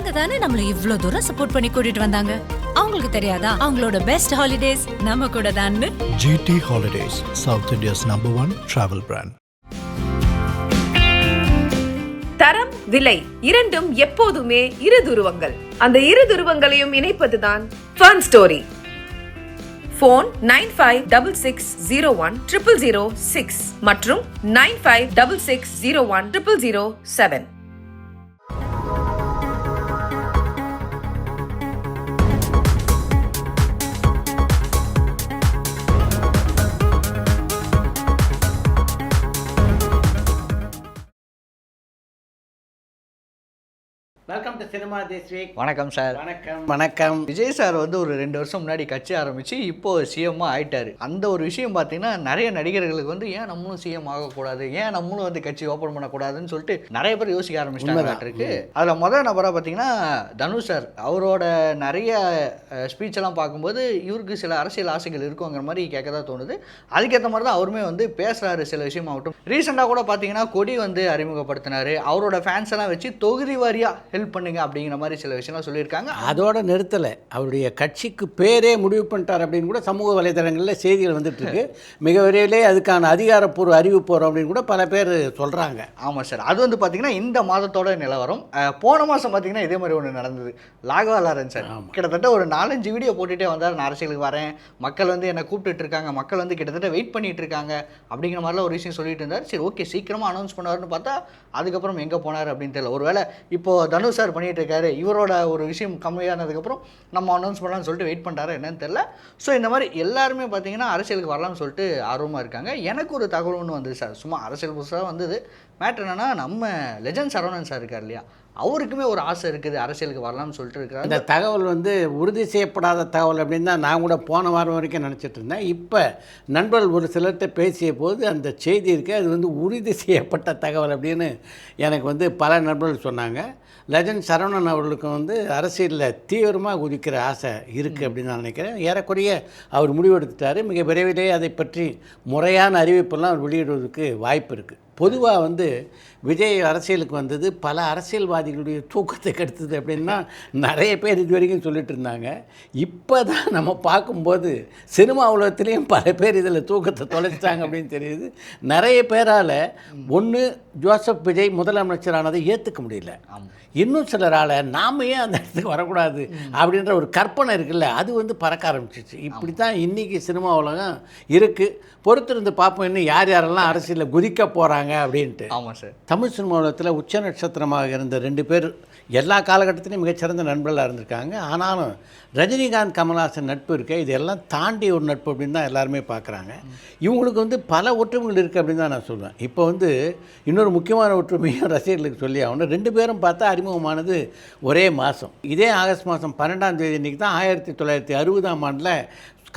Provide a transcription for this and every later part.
அவங்க தானே நம்மள இவ்ளோ தூரம் சப்போர்ட் பண்ணி கூட்டிட்டு வந்தாங்க. அவங்களுக்கு தெரியாதா அவங்களோட பெஸ்ட் ஹாலிடேஸ் நம்ம கூட தான்னு? GT Holidays, South India's #1 travel brand. தரம், விலை இரண்டும் எப்போதுமே இரு துருவங்கள். அந்த இரு துருவங்களையும் இணைப்பதுதான் ஃபன் ஸ்டோரி. ஃபோன் 9566010006 மற்றும் 9566010007. Welcome to cinema this week. வணக்கம் சார். வணக்கம். விஜய் சார் வந்து ஒரு 2 வருஷம் முன்னாடி கட்சி ஆரம்பித்து இப்போது சிஎம்மாக ஆயிட்டார். அந்த ஒரு விஷயம் பார்த்தீங்கன்னா நிறைய நடிகர்களுக்கு வந்து ஏன் நம்மளும் சிஎம் ஆகக்கூடாது, ஏன் நம்மளும் வந்து கட்சி ஓப்பன் பண்ணக்கூடாதுன்னு சொல்லிட்டு நிறைய பேர் யோசிக்க ஆரம்பிச்சிட்டாங்க. அதில் முதல் நபராக பார்த்தீங்கன்னா தனுஷ் சார். அவரோட நிறைய ஸ்பீச்செல்லாம் பார்க்கும்போது இவருக்கு சில அரசியல் ஆசைகள் இருக்குங்கிற மாதிரி கேட்க தான் தோணுது. அதுக்கேற்ற மாதிரி தான் அவருமே வந்து பேசுகிறாரு சில விஷயமாகட்டும். ரீசெண்டாக கூட பார்த்தீங்கன்னா கொடி வந்து அறிமுகப்படுத்தினார். அவரோட ஃபேன்ஸ் எல்லாம் வச்சு தொகுதி வாரியாக ஹெல்ப் பண்ணுங்க அப்படிங்கிற மாதிரி சில விஷயம்லாம் சொல்லியிருக்காங்க. அதோட நிறுத்தலை, அவருடைய கட்சிக்கு பேரே முடிவு பண்ணிட்டார் அப்படின்னு கூட சமூக வலைதளங்களில் செய்திகள் வந்துட்டு இருக்கு. மிக விரைவிலே அதுக்கான அதிகாரப்பூர்வ அறிவிப்பு வரும் அப்படின்னு கூட பல பேர் சொல்கிறாங்க. ஆமாம் சார். அது வந்து பார்த்தீங்கன்னா இந்த மாதத்தோட நிலவரம். போன மாதம் பார்த்தீங்கன்னா இதே மாதிரி ஒன்று நடந்தது. ராகவா லாரன்ஸ் சார் கிட்டத்தட்ட ஒரு 4-5 வீடியோ போட்டுகிட்டே வந்தார். நான் அரசியலுக்கு வரேன், மக்கள் வந்து என்னை கூப்பிட்டு இருக்காங்க, மக்கள் வந்து கிட்டத்தட்ட வெயிட் பண்ணிட்டு இருக்காங்க அப்படிங்கிற மாதிரிலாம் ஒரு விஷயம் சொல்லிட்டு இருந்தார். சரி, ஓகே, சீக்கிரமாக அனௌன்ஸ் பண்ணுவார்னு பார்த்தா அதுக்கப்புறம் எங்கே போனார் அப்படின்னு தெரியல. ஒருவேளை இப்போது தனுஷ் சார் பண்ணிட்டு இருக்காரு, இவரோட ஒரு விஷயம் கம்மியானதுக்கப்புறம் நம்ம அனௌன்ஸ் பண்ணலாம்னு சொல்லிட்டு வெயிட் பண்ணுறாரு என்னன்னு தெரியல. ஸோ இந்த மாதிரி எல்லாருமே பார்த்தீங்கன்னா அரசியலுக்கு வரலாம்னு சொல்லிட்டு ஆர்வமாக இருக்காங்க. எனக்கு ஒரு தகவல் ஒன்று வந்தது சார், சும்மா அரசியல் புதுசாக வந்தது. மேட்ரு என்னன்னா, நம்ம லெஜண்ட் சரவணன் சார் இருக்கார் இல்லையா, அவருக்குமே ஒரு ஆசை இருக்குது அரசியலுக்கு வரலாம்னு சொல்லிட்டு இருக்காரு. இந்த தகவல் வந்து உறுதி செய்யப்படாத தகவல் அப்படின்னு தான் நான் கூட போன வாரம் வரைக்கும் நினச்சிட்டு இருந்தேன். இப்போ நண்பர்கள் ஒரு சிலர்கிட்ட பேசிய போது அந்த செய்தி இருக்குது, அது வந்து உறுதி செய்யப்பட்ட தகவல் அப்படின்னு எனக்கு வந்து பல நண்பர்கள் சொன்னாங்க. லெஜண்ட் சரவணன் அவர்களுக்கு வந்து அரசியலில் தீவிரமாக குதிக்கிற ஆசை இருக்குது அப்படின்னு நான் நினைக்கிறேன். ஏறக்குறைய அவர் முடிவெடுத்துட்டார். மிக விரைவிலே அதை பற்றி முறையான அறிவிப்பெல்லாம் அவர் வெளியிடுவதற்கு வாய்ப்பு இருக்குது. பொதுவாக வந்து விஜய் அரசியலுக்கு வந்தது பல அரசியல்வாதிகளுடைய தூக்கத்தை கெடுத்தது அப்படின்னா நிறைய பேர் இது வரைக்கும் சொல்லிட்டு இருந்தாங்க. இப்போ தான் நம்ம பார்க்கும்போது சினிமா உலகத்துலேயும் பல பேர் இதில் தூக்கத்தை தொலைச்சிட்டாங்க அப்படின்னு தெரியுது. நிறைய பேரால் ஒன்று ஜோசப் விஜய் முதலமைச்சரானதை ஏற்றுக்க முடியல, இன்னும் சிலரால் நாம் ஏன் அந்த இடத்துக்கு வரக்கூடாது அப்படின்ற ஒரு கற்பனை இருக்குல்ல, அது வந்து பறக்க ஆரம்பிச்சிச்சு. இப்படி தான் இன்றைக்கி சினிமா உலகம் இருக்குது. பொறுத்திருந்து பார்ப்போம் இன்னும் யார் யாரெல்லாம் அரசியலில் குதிக்க போகிறாங்க அப்படின்ட்டு. ஆமாம் சார். தமிழ் சினிமா உலகத்தில் உச்ச நட்சத்திரமாக இருந்த 2 பேர் எல்லா காலகட்டத்திலையும் மிகச்சிறந்த நண்பர்களாக இருந்திருக்காங்க. ஆனாலும் ரஜினிகாந்த் கமல்ஹாசன் நட்பு இருக்க இதெல்லாம் தாண்டி ஒரு நட்பு அப்படின்னு தான் எல்லாருமே பார்க்குறாங்க. இவங்களுக்கு வந்து பல ஒற்றுமைகள் இருக்குது அப்படின்னு தான் நான் சொல்லுவேன். இப்போ வந்து இன்னொரு முக்கியமான ஒற்றுமையும் ரசிகர்களுக்கு சொல்லி ஆகணும். 2 பேரும் பார்த்தா அறிமுகமானது ஒரே மாதம். இதே ஆகஸ்ட் மாதம் 12ஆம் தேதி இன்றைக்கி தான் 1960ஆம் ஆண்டில்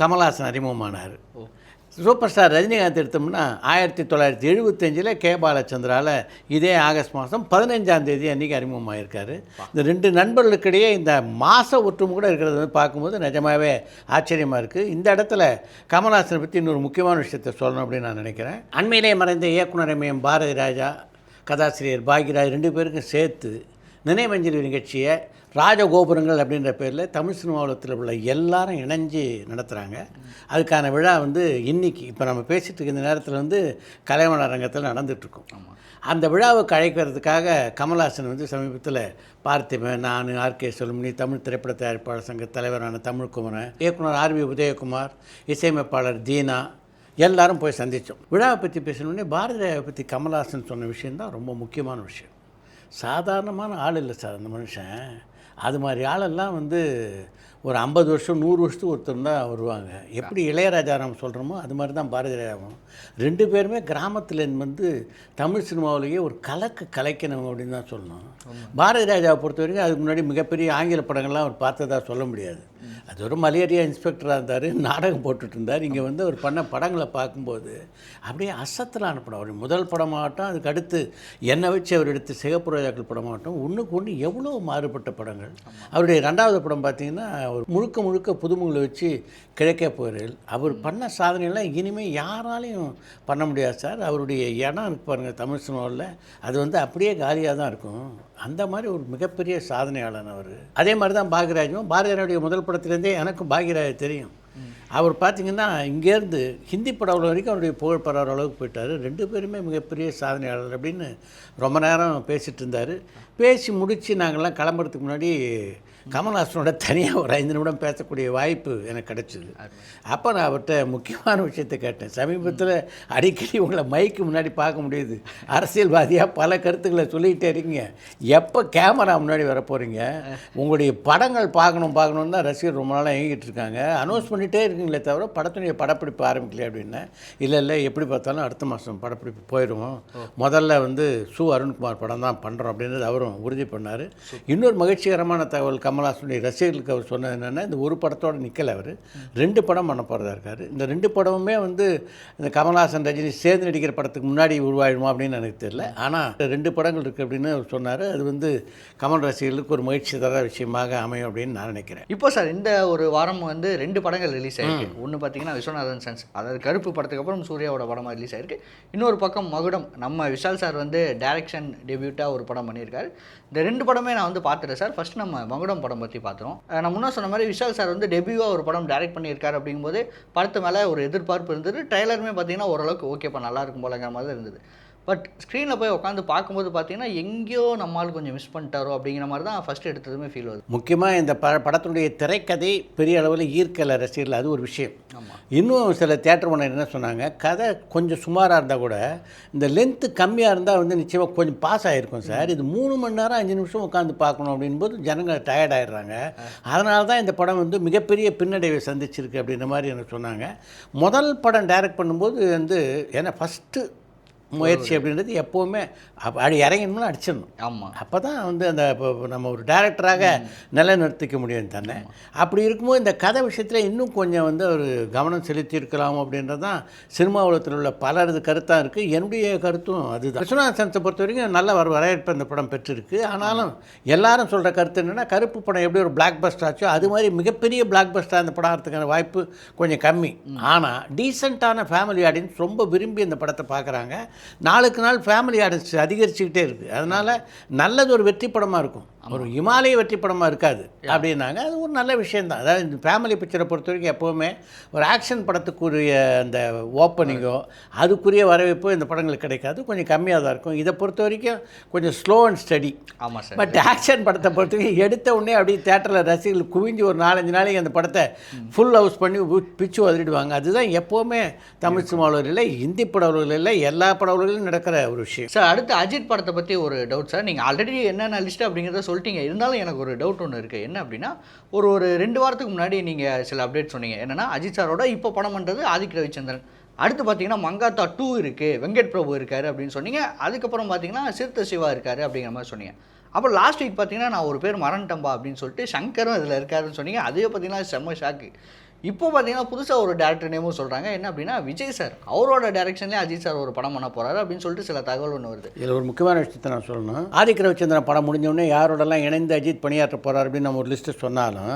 கமல்ஹாசன் அறிமுகமானார். சூப்பர் ஸ்டார் ரஜினிகாந்த் எடுத்தோம்னா 1975 கே பாலச்சந்திராவில் இதே ஆகஸ்ட் மாதம் 15ஆம் தேதி அன்றைக்கி அறிமுகமாகிருக்காரு. இந்த 2 நண்பர்களுக்கிடையே இந்த மாத ஒற்றுமை கூட இருக்கிறது வந்து பார்க்கும்போது நிஜமாகவே ஆச்சரியமாக இருக்குது. இந்த இடத்துல கமல்ஹாசனை பற்றி இன்னொரு முக்கியமான விஷயத்தை சொல்லணும் அப்படின்னு நான் நினைக்கிறேன். அண்மையிலே மறைந்த இயக்குனர் எம் பாரதி ராஜா, கதாசிரியர் பாக்யராஜ் 2 பேருக்கும் சேர்த்து நினைவஞ்சலி நிகழ்ச்சியை ராஜகோபுரங்கள் அப்படின்ற பேரில் தமிழ் சினிமா உலகத்தில் உள்ள எல்லாரும் இணைஞ்சு நடத்துகிறாங்க. அதுக்கான விழா வந்து இன்றைக்கி இப்போ நம்ம பேசிகிட்டு இருக்க இந்த நேரத்தில் வந்து கலைவாணர் அரங்கத்தில் நடந்துகிட்ருக்கோம். அந்த விழாவுக்கு அழைக்கிறதுக்காக கமல்ஹாசன் வந்து சமீபத்தில் பார்த்திபன், நான், ஆர்கே செல்வமணி, தமிழ் திரைப்பட தயாரிப்பாளர் சங்க தலைவரான தமிழ்குமரன், இயக்குனர் ஆர்வி உதயகுமார், இசையமைப்பாளர் தீனா எல்லாரும் போய் சந்தித்தோம். விழாவை பற்றி பேசணுன்னே பாரதியாரை பற்றி கமல்ஹாசன் சொன்ன விஷயந்தான் ரொம்ப முக்கியமான விஷயம். சாதாரணமான ஆள் இல்லை சார் அந்த மனுஷன். அது மாதிரி ஆளெல்லாம் வந்து ஒரு 50 வருஷம் 100 வருஷத்துக்கு ஒருத்தர் தான் வருவாங்க. எப்படி இளையராஜா நம்ம சொல்கிறோமோ அது மாதிரி தான் பாரதி ராஜாவும். 2 பேருமே கிராமத்தில் வந்து தமிழ் சினிமாவிலேயே ஒரு கலைக்கணும் அப்படின்னு தான் சொல்லணும். பாரதி ராஜாவை பொறுத்த வரைக்கும் அதுக்கு முன்னாடி மிகப்பெரிய ஆங்கில படங்கள்லாம் அவர் பார்த்ததா சொல்ல முடியாது. அது ஒரு மலேரியா இன்ஸ்பெக்டராக இருந்தார், நாடகம் போட்டுட்டு இருந்தார். இங்கே வந்து அவர் பண்ண படங்களை பார்க்கும்போது அப்படியே அசத்தலான படம். அவர் முதல் படமாகட்டும், அதுக்கு அடுத்து என்னை வச்சு அவர் எடுத்து சிகப்பு ரோஜாக்கள் படமாகட்டும், ஒன்றுக்கு ஒன்று எவ்வளோ மாறுபட்ட படங்கள். அவருடைய 2வது படம் பார்த்திங்கன்னா அவர் முழுக்க முழுக்க புதுமுகளை வச்சு கிழக்கே போகிறீர்கள். அவர் பண்ண சாதனையெல்லாம் இனிமேல் யாராலையும் பண்ண முடியாது சார். அவருடைய இடம் இருக்கு பாருங்கள் தமிழ் சினிமாவில், அது வந்து அப்படியே காலியாக தான் இருக்கும். அந்த மாதிரி ஒரு மிகப்பெரிய சாதனையாளன் அவர். அதே மாதிரி தான் பாக்யராஜும். பாரதியாருடைய முதல் படத்துலேருந்தே எனக்கும் பாக்யராஜ் தெரியும். அவர் பார்த்திங்கன்னா இங்கேருந்து ஹிந்தி படம் வரைக்கும் அவருடைய புகழ் பரவுற அளவுக்கு போயிட்டார். 2 பேருமே மிகப்பெரிய சாதனையாளர் அப்படின்னு ரொம்ப நேரம் பேசிகிட்டு இருந்தார். பேசி முடித்து நாங்கள்லாம் கிளம்புறதுக்கு முன்னாடி கமல்ஹாசனோட தனியாக ஒரு 5 நிமிடம் பேசக்கூடிய வாய்ப்பு எனக்கு கிடச்சிது. அப்போ நான் அவர்கிட்ட முக்கியமான விஷயத்தை கேட்டேன். சமீபத்தில் அடிக்கடி உங்களை மைக்கு முன்னாடி பார்க்க முடியுது, அரசியல்வாதியாக பல கருத்துக்களை சொல்லிக்கிட்டே இருக்கீங்க, எப்போ கேமரா முன்னாடி வர போகிறீங்க? உங்களுடைய படங்கள் பார்க்கணுன்னு தான் ரசிகர் ரொம்ப நாளாக இயங்கிட்டு இருக்காங்க, அனௌன்ஸ் பண்ணிகிட்டே இருக்கீங்களே தவிர படத்துடைய படப்பிடிப்பு ஆரம்பிக்கல அப்படின்னா. இல்லை எப்படி பார்த்தாலும் அடுத்த மாதம் படப்பிடிப்பு போயிடுவோம், முதல்ல வந்து சு அருண்குமார் படம் தான் பண்ணுறோம் அப்படின்றது அவரும் உறுதி பண்ணார். இன்னொரு மகிழ்ச்சிகரமான தகவல், கமல்ஹாசனுடைய ரசிகர்களுக்கு அவர் சொன்னது என்னென்னா, இந்த ஒரு படத்தோடு நிற்கலை, அவர் 2 படம் பண்ண போகிறதா இருக்கார். இந்த 2 படமுமே வந்து இந்த கமல்ஹாசன் ரஜினி சேர்ந்து நடிக்கிற படத்துக்கு முன்னாடி உருவாயிடுமா அப்படின்னு எனக்கு தெரியல. ஆனால் 2 படங்கள் இருக்குது அப்படின்னு அவர் சொன்னார். அது வந்து கமல் ரசிகர்களுக்கு ஒரு மகிழ்ச்சி தர விஷயமாக அமையும் அப்படின்னு நான் நினைக்கிறேன். இப்போ சார் இந்த ஒரு வாரம் வந்து 2 படங்கள் ரிலீஸ் ஆயிருக்கு. ஒன்று பார்த்தீங்கன்னா விஸ்வநாதன் சன்ஸ், அதாவது கருப்பு படத்துக்கு அப்புறம் சூர்யாவோட படமாக ரிலீஸ் ஆயிருக்கு. இன்னொரு பக்கம் மகுடம், நம்ம விஷால் சார் வந்து டைரக்ஷன் டெபியூட்டாக ஒரு படம் பண்ணியிருக்காரு. இந்த 2 படமே நான் வந்து பார்த்துட்டேன் சார். ஃபர்ஸ்ட் நம்ம மகுடம் படம் பற்றி பார்த்துறோம். நான் முன்னே சொன்ன மாதிரி விஷால் சார் வந்து டெபியூவாக ஒரு படம் டைரக்ட் பண்ணியிருக்காரு. அப்படிங்கும்போது படத்து மேலே ஒரு எதிர்பார்ப்பு இருந்தது. ட்ரைலருமே பார்த்தீங்கன்னா ஓரளவுக்கு ஓகேப்பா நல்லா இருக்கும் போலங்கிற மாதிரி தான் இருந்தது. பட் ஸ்க்ரீனில் போய் உட்காந்து பார்க்கும்போது பார்த்தீங்கன்னா எங்கேயோ நம்மளால் கொஞ்சம் மிஸ் பண்ணிட்டாரோ அப்படிங்கிற மாதிரி தான் ஃபஸ்ட்டு எடுத்ததுமே ஃபீல் ஆகுது. முக்கியமாக இந்த படத்துடைய திரைக்கதை பெரிய அளவில் ஈர்க்கலை ரசிகர்கள், அது ஒரு விஷயம். இன்னும் சில தியேட்டர் ஓனர் என்ன சொன்னாங்க, கதை கொஞ்சம் சுமாராக இருந்தால் கூட இந்த லென்த்து கம்மியாக இருந்தால் வந்து நிச்சயமாக கொஞ்சம் பாஸ் ஆகிருக்கும் சார். இது 3 மணி நேரம் 5 நிமிஷம் உட்காந்து பார்க்கணும் அப்படின்போது ஜனங்கள் டயர்ட் ஆகிடுறாங்க. அதனால தான் இந்த படம் வந்து மிகப்பெரிய பின்னடைவை சந்திச்சிருக்கு அப்படின்ற மாதிரி எனக்கு சொன்னாங்க. முதல் படம் டைரக்ட் பண்ணும்போது வந்து ஏன்னா ஃபஸ்ட்டு முயற்சி அப்படின்றது எப்போவுமே அப்படி இறங்கணும்னு அடிச்சிடணும். ஆமாம், அப்போ தான் வந்து அந்த நம்ம ஒரு டைரக்டராக நிலைநிறுத்திக்க முடியும் தானே. அப்படி இருக்கும்போது இந்த கதை விஷயத்தில் இன்னும் கொஞ்சம் வந்து ஒரு கவனம் செலுத்தியிருக்கலாம் அப்படின்றது தான் சினிமா உலகத்தில் உள்ள பலரது கருத்தாக இருக்குது. என்னுடைய கருத்தும் அதுதான். விஸ்வநாதன் சன்ஸை பொறுத்த வரைக்கும் நல்ல வரவேற்பு இந்த படம் பெற்றிருக்கு. ஆனாலும் எல்லாரும் சொல்கிற கருத்து என்னென்னா, கருப்பு படம் எப்படி ஒரு பிளாக் பஸ்டர் ஆச்சோ அது மாதிரி மிகப்பெரிய பிளாக் பஸ்டராக இந்த படம் ஆகிறதுக்கான வாய்ப்பு கொஞ்சம் கம்மி. ஆனால் டீசெண்டான ஃபேமிலி ஆடியன்ஸ் ரொம்ப விரும்பி இந்த படத்தை பார்க்குறாங்க. நாளுக்கு நாள் ஃபேமிலி ஆடியன்ஸ் அதிகரிச்சுக்கிட்டே இருக்குது. அதனால் நல்லது ஒரு வெற்றி படமாக இருக்கும், ஒரு இமாலய வெற்றி படமாக இருக்காது அப்படின்னாங்க. அது ஒரு நல்ல விஷயந்தான். அதாவது இந்த ஃபேமிலி பிக்சரை பொறுத்த வரைக்கும் எப்போவுமே ஒரு ஆக்ஷன் படத்துக்குரிய அந்த ஓப்பனிங்கோ அதுக்குரிய வரவேற்போ இந்த படங்களுக்கு கிடைக்காது, கொஞ்சம் கம்மியாக தான் இருக்கும். இதை பொறுத்த வரைக்கும் கொஞ்சம் ஸ்லோ அண்ட் ஸ்டடி. ஆமாம் சார். பட் ஆக்ஷன் படத்தை பொறுத்த வரைக்கும் எடுத்த உடனே அப்படியே தேட்டரில் ரசிகர்கள் குவிஞ்சு ஒரு 4-5 நாளைக்கு அந்த படத்தை ஃபுல் ஹவுஸ் பண்ணி பிச்சு வதறிடுவாங்க. அதுதான் எப்போவுமே தமிழ் சினிமாவில் இல்லை, ஹிந்தி படவர்கள் இல்லை, எல்லா படவர்களும் நடக்கிற ஒரு விஷயம். சார் அடுத்து அஜித் படத்தை பற்றி ஒரு டவுட் சார். நீங்கள் ஆல்ரெடி என்னென்ன லிஸ்ட் அப்படிங்கிறத சொல்லிட்டீங்க, இருந்தாலும் எனக்கு ஒரு டவுட் ஒன்று இருக்குது. என்ன அப்படின்னா, ஒரு 2 வாரத்துக்கு முன்னாடி நீங்கள் சில அப்டேட் சொன்னீங்க. என்னென்னா அஜித் சாரோட இப்போ படம் பண்ணுறது ஆதிக் ரவிச்சந்திரன், அடுத்து பார்த்தீங்கன்னா மங்காத்தா 2 இருக்குது, வெங்கட் பிரபு இருக்கார் அப்படின்னு சொன்னீங்க. அதுக்கப்புறம் பார்த்தீங்கன்னா சிறுத்தை சிவா இருக்கார் அப்படிங்கிற மாதிரி சொன்னீங்க. அப்புறம் லாஸ்ட் வீக் பார்த்தீங்கன்னா நான் ஒரு பேர் மறந்துட்டம்பா அப்படின்னு சொல்லிட்டு சங்கரும் இதில் இருக்காருன்னு சொன்னீங்க. அதே பார்த்தீங்கன்னா செம்ம ஷாக்கு. இப்போ பார்த்தீங்கன்னா புதுசாக ஒரு டேரக்டர் நேமும் சொல்கிறாங்க. என்ன அப்படின்னா, விஜய் சார் அவரோட டைரக்ஷன்லேயே அஜித் சார் ஒரு படம் பண்ண போகிறாரு அப்படின்னு சொல்லிட்டு சில தகவல் ஒன்று வருது. இதில் ஒரு முக்கியமான விஷயத்தை நான் சொல்லணும். ஆதிக் ரவிச்சந்திரன் படம் முடிஞ்சோடனே யாரோடலாம் இணைந்து அஜித் பணியாற்ற போகிறார் அப்படின்னு நம்ம ஒரு லிஸ்ட்டு சொன்னாலும்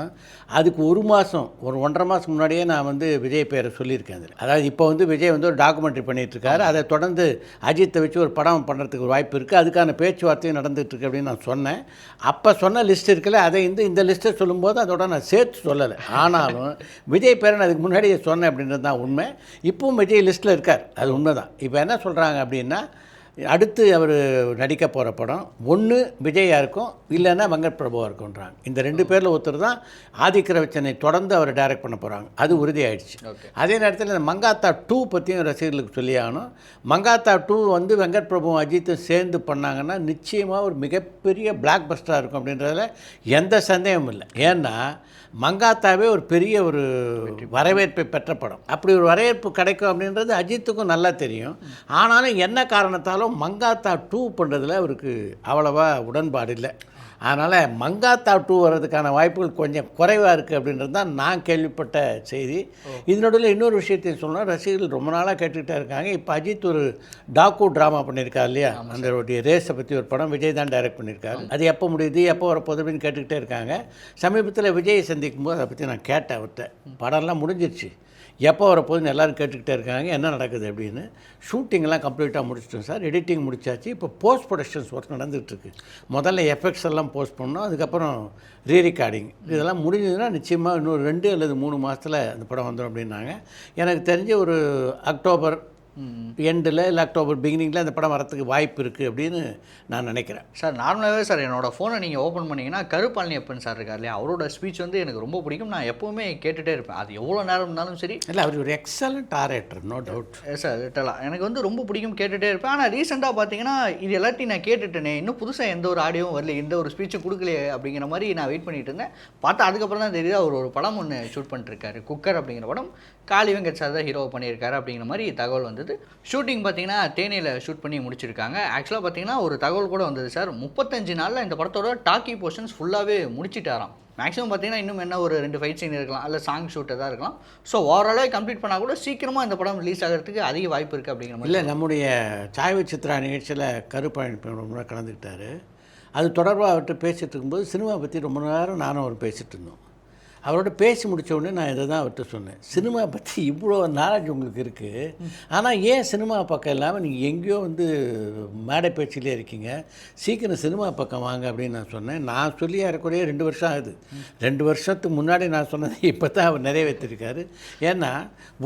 அதுக்கு 1 மாதம் 1.5 மாதம் முன்னாடியே நான் வந்து விஜய் பேரை சொல்லியிருக்கேன். அதில் அதாவது இப்போ வந்து விஜய் வந்து ஒரு டாக்குமெண்ட்ரி பண்ணிகிட்ருக்காரு, அதை தொடர்ந்து அஜித்தை வச்சு ஒரு படம் பண்ணுறதுக்கு ஒரு வாய்ப்பு இருக்குது, அதுக்கான பேச்சுவார்த்தையும் நடந்துகிட்ருக்கு அப்படின்னு நான் சொன்னேன். அப்போ சொன்ன லிஸ்ட் இருக்குல்ல, அதை இந்த லிஸ்ட்டை சொல்லும்போது அதோட நான் சேர்த்து சொல்லலை. ஆனாலும் விஜய் பேரன் அதுக்கு முன்னாடியே சொன்னேன் அப்படின்றது தான் உண்மை. இப்பவும் விஜய் லிஸ்ட்டில் இருக்கார், அது உண்மை தான். இப்போ என்ன சொல்கிறாங்க அப்படின்னா, அடுத்து அவர் நடிக்க போகிற படம் ஒன்று விஜயாக இருக்கும், இல்லைன்னா வெங்கட் பிரபுவாக இருக்கும்ன்றாங்க. இந்த 2 பேரில் ஒருத்தர் தான் ஆதிக் ரவிச்சந்திரனை தொடர்ந்து அவர் டைரக்ட் பண்ண போகிறாங்க, அது உறுதியாயிடுச்சு. அதே நேரத்தில் இந்த மங்காத்தா 2 பற்றியும் ரசிகர்களுக்கு சொல்லி ஆகணும். மங்காத்தா 2 வந்து வெங்கட் பிரபுவும் அஜித்தும் சேர்ந்து பண்ணாங்கன்னா நிச்சயமாக ஒரு மிகப்பெரிய பிளாக் பஸ்டராக இருக்கும் அப்படின்றதில் எந்த சந்தேகமும் இல்லை. ஏன்னா மங்காத்தாவே ஒரு பெரிய ஒரு வரவேற்பை பெற்ற படம். அப்படி ஒரு வரவேற்பு கிடைக்கும் அப்படின்றது அஜித்துக்கும் நல்லா தெரியும். ஆனாலும் என்ன காரணத்தாலும் மங்காத்தா 2 பண்ணுறதுல அவருக்கு அவ்வளவா உடன்பாடு இல்லை. அதனால் மங்காத்தா 2 வர்றதுக்கான வாய்ப்புகள் கொஞ்சம் குறைவாக இருக்குது அப்படின்றது தான் நான் கேள்விப்பட்ட செய்தி. இதனோட இன்னொரு விஷயத்தையும் சொல்லணும், ரசிகர்கள் ரொம்ப நாளாக கேட்டுக்கிட்டே இருக்காங்க. இப்போ அஜித் ஒரு டாக்கு ட்ராமா பண்ணியிருக்காரு இல்லையா, அந்த ரேஸை பற்றி ஒரு படம் விஜய் தான் டைரக்ட் பண்ணியிருக்காரு. அது எப்போ முடியுது, எப்போ வரப்போகுது அப்படின்னு கேட்டுக்கிட்டே இருக்காங்க. சமீபத்தில் விஜயை சந்திக்கும் போது அதை பற்றி நான் கேட்டேன் அவர்கிட்ட. படம்லாம் முடிஞ்சிருச்சு, எப்போ வரப்போகுதுன்னு எல்லோரும் கேட்டுக்கிட்டே இருக்காங்க, என்ன நடக்குது அப்படின்னு. ஷூட்டிங்லாம் கம்ப்ளீட்டாக முடிச்சிட்டோம் சார், எடிட்டிங் முடிச்சாச்சு, இப்போ போஸ்ட் ப்ரொடக்ஷன்ஸ் ஒர்க் நடந்துகிட்ருக்கு. முதல்ல எஃபெக்ட்ஸ் எல்லாம் போஸ்ட் பண்ணோம், அதுக்கப்புறம் ரீரெக்கார்டிங், இதெல்லாம் முடிஞ்சதுன்னா நிச்சயமாக இன்னொரு 2 அல்லது 3 மாதத்தில் அந்த படம் வந்துடும் அப்படின்னாங்க. எனக்கு தெரிஞ்ச ஒரு அக்டோபர் எண்டில் இல்லை அக்டோபர் பிகினிங்கில் அந்த படம் வரத்துக்கு வாய்ப்பு இருக்குது அப்படின்னு நான் நினைக்கிறேன். சார் நார்மலாகவே சார் என்னோடய ஃபோனை நீங்கள் ஓப்பன் பண்ணிங்கன்னா கருப்பழனியப்பன் சார் இருக்கார் இல்லையா, அவரோட ஸ்பீச் வந்து எனக்கு ரொம்ப பிடிக்கும். நான் எப்போவுமே கேட்டுகிட்டே இருப்பேன், அது எவ்வளோ நேரம் இருந்தாலும் சரி. இல்லை, அவர் ஒரு excellent orator, no doubt. Sir லிட்டலாக எனக்கு வந்து ரொம்ப பிடிக்கும், கேட்டுகிட்டே இருப்பேன். ஆனால் ரீசெண்டாக பார்த்தீங்கன்னா இது எல்லாத்தையும் நான் கேட்டுட்டேனே, இன்னும் புதுசாக எந்த ஒரு ஆடியோவும் வரல, எந்த ஒரு ஸ்பீச்சும் கொடுக்கலையே அப்படிங்கிற மாதிரி நான் வெயிட் பண்ணிட்டு இருந்தேன். பார்த்தா அதுக்கப்புறம் தான் தெரியுது அவர் ஒரு படம் ஒன்று ஷூட் பண்ணிட்டுருக்காரு, குக்கர் அப்படிங்கிற படம். காளி வெங்கட் சார் தான் ஹீரோ பண்ணியிருக்காரு அப்படிங்கிற மாதிரி தகவல் வந்தது. ஷூட்டிங் பார்த்தீங்கன்னா தேனியில் ஷூட் பண்ணி முடிச்சிருக்காங்க. ஆக்சுவலாக பார்த்தீங்கன்னா ஒரு தகவல் கூட வந்தது சார், 35 நாளில் இந்த படத்தோட டாக்கி போர்ஷன்ஸ் ஃபுல்லாகவே முடிச்சிட்டாராம். மேக்ஸிமம் பார்த்தீங்கன்னா இன்னும் என்ன ஒரு 2 ஃபைட் சீன் இருக்கலாம், இல்லை சாங் ஷூட் தான் இருக்கலாம். ஸோ ஓவராலாக கம்ப்ளீட் பண்ணால் கூட சீக்கிரமாக இந்த படம் ரிலீஸ் ஆகிறதுக்கு அதிக வாய்ப்பு இருக்குது அப்படிங்கிற மாதிரி. இல்லை, நம்முடைய சாய்வு சித்ரா நிகழ்ச்சியில் கருப்பழனியப்பன் ரொம்ப நாள் கலந்துக்கிட்டாரு. அது தொடர்பாக அவர்கிட்ட பேசிகிட்டு இருக்கும்போது சினிமா பற்றி ரொம்ப நேரம் நானும் அவர் பேசிகிட்டு இருந்தோம். அவரோட பேசி முடித்த உடனே நான் இதை தான் அவர்கிட்ட சொன்னேன், சினிமா பற்றி இவ்வளோ நாலேஜ் உங்களுக்கு இருக்குது, ஆனால் ஏன் சினிமா பக்கம் இல்லாமல் நீங்கள் எங்கேயோ வந்து மேடை பேச்சிலே இருக்கீங்க, சீக்கிரம் சினிமா பக்கம் வாங்க அப்படின்னு நான் சொன்னேன். நான் சொல்லி ஏறக்குறைய 2 வருஷம் ஆகுது. 2 வருஷத்துக்கு முன்னாடி நான் சொன்னதை இப்போ தான் அவர் நிறைவேற்றிருக்காரு. ஏன்னா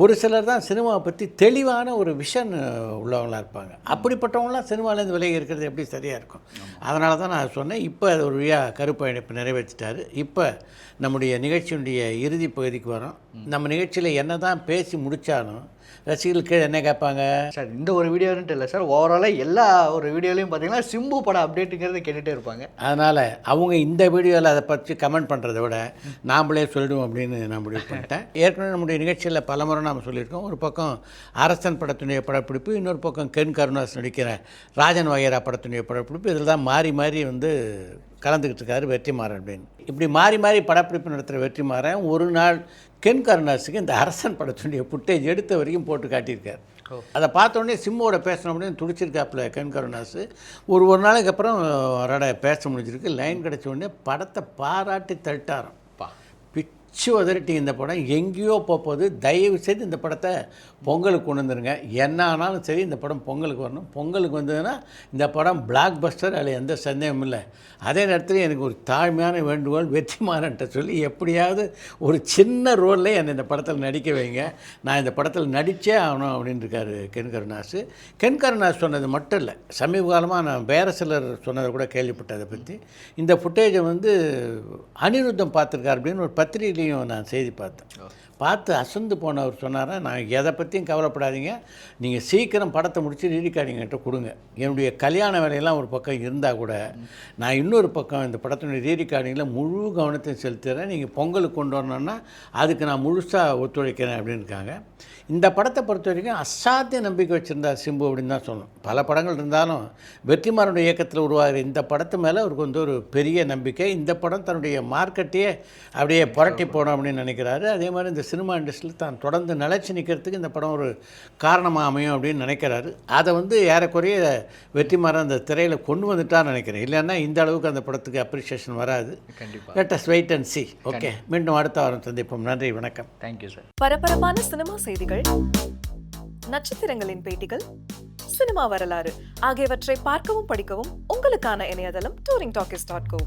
ஒரு சிலர் தான் சினிமாவை பற்றி தெளிவான ஒரு விஷன் உள்ளவங்களாக இருப்பாங்க. அப்படிப்பட்டவங்களாம் சினிமாவிலேருந்து விலகி இருக்கிறது எப்படி சரியாக இருக்கும். அதனால தான் நான் சொன்னேன். இப்போ அது ஒரு வழியாக கருப்பழனியப்பன் நிறைவேற்றிட்டார். இப்போ நம்முடைய நிகழ்ச்சியுடைய இறுதி பகுதிக்கு வரோம். நம்ம நிகழ்ச்சியில் என்ன தான் பேசி முடித்தாலும் ரசிகர்களுக்கு என்ன கேட்பாங்க சார், இந்த ஒரு வீடியோன்ட்டு இல்லை சார், ஓவராலாக எல்லா ஒரு வீடியோலையும் பார்த்தீங்கன்னா சிம்பு படம் அப்டேட்டுங்கிறத கேட்டுகிட்டே இருப்பாங்க. அதனால் அவங்க இந்த வீடியோவில் அதை பற்றி கமெண்ட் பண்ணுறதை விட நாம்ளே சொல்லிடுவோம் அப்படின்னு நான் முடிவு பண்ணிட்டேன். ஏற்கனவே நம்முடைய நிகழ்ச்சியில் பலமுறை நாம் சொல்லியிருக்கோம். ஒரு பக்கம் அரசன் படத்துடைய படப்பிடிப்பு, இன்னொரு பக்கம் கென் கருணாஸ் நடிக்கிற ராஜன் வகைரா படத்துடைய படப்பிடிப்பு, இதில் தான் மாறி மாறி வந்து கலந்துக்கிட்டு இருக்காரு வெற்றிமாறன் அப்படின்னு. இப்படி மாறி மாறி படப்பிடிப்பு நடத்துகிற வெற்றிமாறன் ஒரு நாள் கென் கருணாஸுக்கு இந்த அரசன் படத்துடைய ஃபுட்டேஜ் எடுத்த வரைக்கும் போட்டு காட்டியிருக்கார். அதை பார்த்தோடனே சிம்மோட பேசணும் அப்படின்னு துடிச்சிருக்காப்புல கென் கருணாஸ். ஒரு நாளைக்கு அப்புறம் அவரோட பேச முடிஞ்சிருக்கு. லைன் கிடச்ச உடனே படத்தை பாராட்டி தட்டாராம். பிச்சு உதறிட்டி, இந்த படம் எங்கேயோ போகுது, தயவு செய்து இந்த படத்தை பொங்கலுக்கு கொண்டு வந்துருங்க, என்ன ஆனாலும் சரி இந்த படம் பொங்கலுக்கு வரணும், பொங்கலுக்கு வந்ததுன்னா இந்த படம் பிளாக் பஸ்டர், அதில் எந்த சந்தேகமும் இல்லை. அதே நேரத்தில் எனக்கு ஒரு தாழ்மையான வேண்டுகோள், வெற்றிமாறன்ட்ட சொல்லி எப்படியாவது ஒரு சின்ன ரோலில் என்னை இந்த படத்தில் நடிக்க வைங்க, நான் இந்த படத்தில் நடித்தே ஆகணும் அப்படின்னு இருக்கார் கென் கருணாஸ். கென் கருணாஸ் சொன்னது மட்டும் இல்லை, சமீப காலமாக நான் வேறு சிலர் சொன்னதை கூட கேள்விப்பட்டேன். அதை பற்றி இந்த ஃபுட்டேஜை வந்து அனிருத்தம் பார்த்துருக்கார் அப்படின்னு ஒரு பத்திரிகையிலையும் நான் செய்தி பார்த்தேன். பார்த்து அசந்து போனவர் சொன்னாரா, நான் எதை பற்றியும் கவலைப்படாதீங்க, நீங்கள் சீக்கிரம் படத்தை முடித்து ரீரெக்கார்டிங்கிட்ட கொடுங்க, என்னுடைய கல்யாண வேலையெல்லாம் ஒரு பக்கம் இருந்தால் கூட நான் இன்னொரு பக்கம் இந்த படத்தினுடைய ரீரெக்கார்டிங்கில் முழு கவனத்தையும் செலுத்துகிறேன், நீங்கள் பொங்கலுக்கு கொண்டு வரணுன்னா அதுக்கு நான் முழுசாக ஒத்துழைக்கிறேன் அப்படின்னு இருக்காங்க. இந்த படத்தை பொறுத்த வரைக்கும் அசாத்திய நம்பிக்கை வச்சுருந்தார் சிம்பு அப்படின்னு தான் சொல்லணும். பல படங்கள் இருந்தாலும் வெற்றிமாறனுடைய இயக்கத்தில் உருவாகிற இந்த படத்து மேலே அவருக்கு வந்து ஒரு பெரிய நம்பிக்கை. இந்த படம் தன்னுடைய மார்க்கெட்டையே அப்படியே புரட்டி போகணும் அப்படின்னு நினைக்கிறாரு. அதே மாதிரி இந்த சினிமா இண்டஸ்ட்ரியில் தான் தொடர்ந்து நிலைச்சி நிற்கிறதுக்கு இந்த படம் ஒரு காரணமாக அமையும் அப்படின்னு நினைக்கிறாரு. அதை வந்து ஏறக்குறைய வெற்றிமாறன் அந்த திரையில் கொண்டு வந்துட்டான்னு நினைக்கிறேன். இல்லைன்னா இந்த அளவுக்கு அந்த படத்துக்கு அப்ரிஷியேஷன் வராது. கண்டிப்பாக. Let us wait and see. Okay, மீண்டும் அடுத்த வாரம் சந்திப்போம். நன்றி, வணக்கம். Thank you sir. பரபரப்பான சினிமா செய்திகள், நட்சத்திரங்களின் பேட்டிகள், சினிமா வரலாறு ஆகியவற்றை பார்க்கவும் படிக்கவும் உங்களுக்கான இணையதளம் touringtalkies.co.